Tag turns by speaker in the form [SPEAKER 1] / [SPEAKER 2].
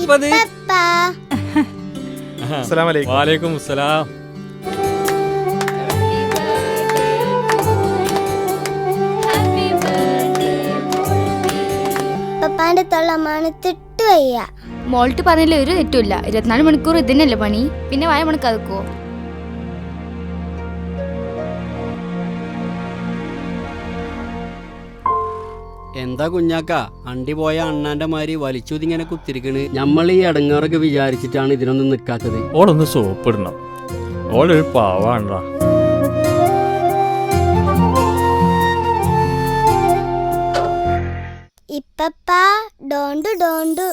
[SPEAKER 1] ഇപ്പത്
[SPEAKER 2] വാലേക്കും അസ്സലാം.
[SPEAKER 3] പപ്പാന്റെ തൊള്ള മണത്തിട്ട് വയ്യ.
[SPEAKER 4] മോൾട്ട് പറഞ്ഞില്ല ഒരു തെറ്റുമില്ല. 24 മണിക്കൂർ ഇതിനല്ലേ പണി, പിന്നെ വായ മണിക്കാതെക്കോ?
[SPEAKER 5] എന്താ കുഞ്ഞാക്ക, അണ്ടി പോയ അണ്ണാന്റെ മാതിരി വലിച്ചുതിങ്ങനെ കുത്തിരിക്കണ്. നമ്മൾ ഈ അടങ്ങാറൊക്കെ വിചാരിച്ചിട്ടാണ് ഇതിനൊന്നും നിൽക്കാത്തത്.
[SPEAKER 2] ഓളൊന്ന് സോപ്പിടണം, ഓളൊരു പാവാണ്ടാ.
[SPEAKER 3] ഇപ്പപ്പാ ഡോണ്ടു ഡോണ്ടു